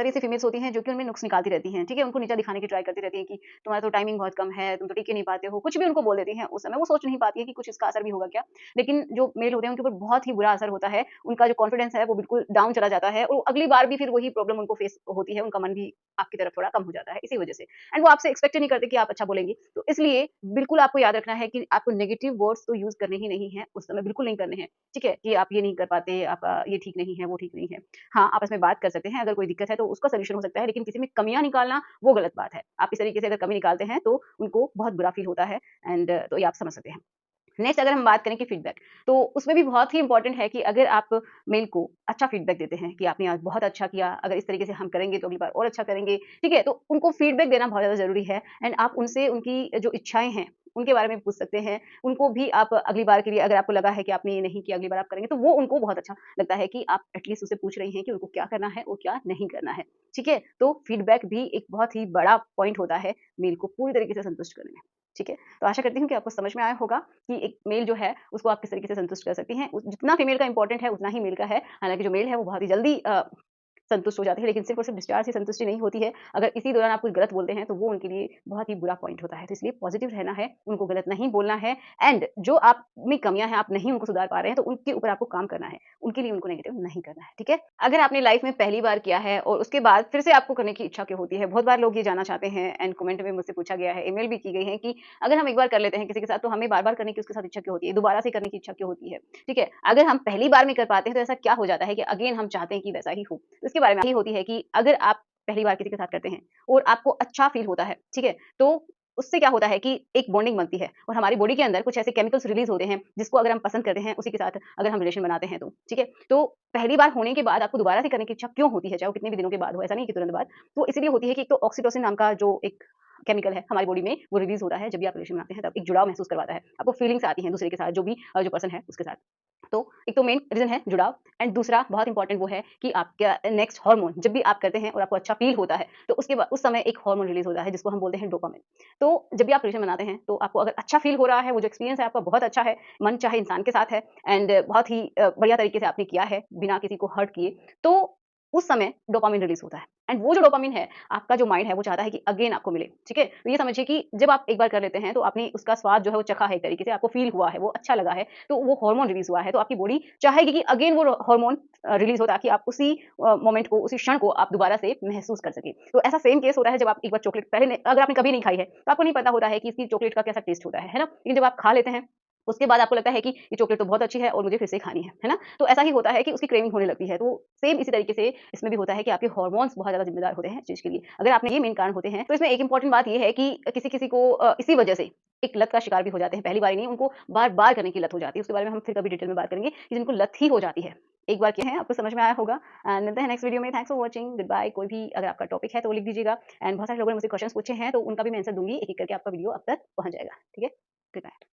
सारी ऐसी फीमेल्स होती हैं जो कि उनमें नुक्स निकालती रहती हैं, ठीक है? उनको नीचा दिखाने की ट्राई करती रहती हैं कि तुम्हारा तो टाइमिंग बहुत कम है, तुम तो टिक ही नहीं पाते हो, कुछ भी उनको बोल देती हैं। उस समय वो सोच नहीं पाती है कि कुछ इसका असर भी होगा क्या? लेकिन जो मेल होते हैं उनके ऊपर बहुत ही बुरा असर होता है, उनका जो कॉन्फिडेंस है वो बिल्कुल डाउन चला जाता है और अगली बार भी फिर वही प्रॉब्लम उनको फेस होती है, उनका मन भी आपकी तरफ थोड़ा कम हो जाता है इसी वजह से। एंड वो आपसे एक्सपेक्ट ही नहीं करते कि आप अच्छा बोलेंगी। तो इसलिए बिल्कुल आपको याद रखना है कि आपको नेगेटिव वर्ड्स तो यूज़ करने ही नहीं हैं, उस समय बिल्कुल नहीं करने हैं, ठीक है? कि आप ये नहीं कर पाते, आपका ये ठीक नहीं है, वो ठीक नहीं है। हाँ, आपस में बात कर सकते हैं, अगर कोई दिक्कत है तो उसका सॉल्यूशन हो सकता है, लेकिन किसी में कमियाँ निकालना वो गलत बात है। आप इस तरीके से अगर कमी निकालते हैं तो उनको बहुत बुरा फ़ील होता है एंड तो ये आप समझ सकते हैं। नेक्स्ट अगर हम बात करें कि फीडबैक, तो उसमें भी बहुत ही इम्पोर्टेंट है कि अगर आप मेल को अच्छा फीडबैक देते हैं कि आपने आज बहुत अच्छा किया, अगर इस तरीके से हम करेंगे तो अगली बार और अच्छा करेंगे, ठीक है? तो उनको फीडबैक देना बहुत ज़्यादा ज़रूरी है एंड आप उनसे उनकी जो इच्छाएँ हैं, उनके बारे में पूछ सकते हैं। उनको भी आप अगली बार के लिए अगर आपको लगा है कि आपने ये नहीं किया, अगली बार आप करेंगे, तो वो उनको बहुत अच्छा लगता है कि आप एटलीस्ट उससे पूछ रही हैं कि उनको क्या करना है और क्या नहीं करना है, ठीक है? तो फीडबैक भी एक बहुत ही बड़ा पॉइंट होता है मेल को पूरी तरीके से संतुष्ट करने में, ठीक है? तो आशा करती हूँ कि आपको समझ में आया होगा कि एक मेल जो है उसको आप किस तरीके से संतुष्ट कर सकती हैं। जितना फीमेल का इम्पोर्टेंट है उतना ही मेल का है। हालाँकि जो मेल है वो बहुत ही जल्दी संतुष्ट हो जाते हैं, लेकिन सिर्फ़ और सिर्फ़ डिस्चार्ज से संतुष्टि नहीं होती है। अगर इसी दौरान आप कुछ गलत बोलते हैं तो वो उनके लिए बहुत ही बुरा पॉइंट होता है। तो इसलिए पॉज़िटिव रहना है, उनको गलत नहीं बोलना है एंड जो आप में कमियाँ हैं, आप नहीं उनको सुधार पा रहे हैं तो उनके ऊपर आपको काम करना है। उनके लिए उनको नेगेटिव नहीं करना है, ठीक है? अगर आपने लाइफ़ में पहली बार किया है और उसके बाद फिर से आपको करने की इच्छा क्यों होती है? बहुत बार लोग ये जानना चाहते हैं एंड कमेंट में मुझसे पूछा गया है, ईमेल भी की गई है कि अगर हम एक बार कर लेते हैं किसी के साथ तो हमें बार-बार करने की उसके साथ इच्छा क्यों होती है? दोबारा से करने की इच्छा क्यों होती है? ठीक है? अगर हम पहली बार में कर पाते हैं तो ऐसा क्या हो जाता है कि अगेन हम चाहते हैं कि वैसा ही हो? तो इसके बारे में यही होती है कि अगर आप पहली बार किसी के साथ करते हैं और आपको अच्छा फ़ील होता है, ठीक है? तो उससे क्या होता है कि एक बॉन्डिंग बनती है और हमारी बॉडी के अंदर कुछ ऐसे केमिकल्स रिलीज़ होते हैं, जिसको अगर हम पसंद करते हैं, उसी के साथ अगर हम रिलेशन बनाते हैं तो, ठीक है? तो पहली बार होने के बाद आपको दोबारा से करने की इच्छा क्यों होती है, चाहे वो कितने भी दिनों के बाद हो, ऐसा नहीं है कि तुरंत बाद। तो इसीलिए होती है कि एक तो ऑक्सीटोसिन नाम का जो एक केमिकल है हमारी बॉडी में, वो रिलीज़ होता है जब भी आप रिलेशन बनाते हैं, तब एक जुड़ाव महसूस करवाता है। आपको फीलिंग्स आती हैं दूसरे के साथ, जो भी जो पर्सन है उसके साथ। तो एक तो मेन रीज़न है जुड़ाव एंड दूसरा बहुत इंपॉर्टेंट वो है कि आपका नेक्स्ट हार्मोन जब भी आप करते हैं और आपको अच्छा फ़ील होता है, तो उसके बाद उस समय एक हार्मोन रिलीज़ होता है जिसको हम बोलते हैं डोपामाइन। तो जब भी आप रिलेशन बनाते हैं, तो आपको अगर अच्छा फ़ील हो रहा है, वो जो एक्सपीरियंस है आपका बहुत अच्छा है, मनचाहे इंसान के साथ है एंड बहुत ही बढ़िया तरीके से आपने किया है, बिना किसी को हर्ट किए, तो उस समय डोपामाइन रिलीज़ होता है एंड वो जो डोपामाइन है, आपका जो माइंड है वो चाहता है कि अगेन आपको मिले, ठीक है? तो ये समझिए कि जब आप एक बार कर लेते हैं, तो आपने उसका स्वाद जो है वो चखा है एक तरीके से, आपको फ़ील हुआ है, वो अच्छा लगा है, तो वो हार्मोन रिलीज़ हुआ है, तो आपकी बॉडी चाहेगी कि अगेन वो हार्मोन रिलीज़ हो ताकि आप उसी मोमेंट को, उसी क्षण को आप दोबारा से महसूस कर सकें। तो ऐसा सेम केस होता है जब आप एक बार चॉकलेट पहले अगर आपने कभी नहीं खाई है, तो आपको नहीं पता होता है कि इसकी चॉकलेट का कैसा टेस्ट होता है ना? लेकिन जब आप खा लेते हैं, उसके बाद आपको लगता है कि ये चॉकलेट तो बहुत अच्छी है और मुझे फिर से खानी है ना? तो ऐसा ही होता है कि उसकी क्रेविंग होने लगती है। तो सेम इसी तरीके से इसमें भी होता है कि आपके हार्मोन्स बहुत ज़्यादा ज़िम्मेदार होते हैं इस चीज़ के लिए। अगर आपने ये मेन कारण होते हैं, तो इसमें एक इम्पोर्टेंट बात ये है कि किसी-किसी को इसी वजह से एक लत का शिकार भी हो जाते हैं। पहली बार ही नहीं, उनको बार-बार करने की लत हो जाती है। उसके बारे में हम फिर कभी डिटेल में बात करेंगे कि जिनको लत ही हो जाती है। एक बार किए हैं, आपको समझ में आया होगा एंड मिलते हैं नेक्स्ट वीडियो में। Thanks for watching, goodbye. कोई भी अगर आपका टॉपिक है तो वो लिख दीजिएगा एंड बहुत सारे लोगों ने मुझसे क्वेश्चन्स पूछे हैं, तो उनका भी मैं आंसर दूँगी। एक-एक करके आपका वीडियो अब तक पहुँच जाएगा। ठीक है? Good bye.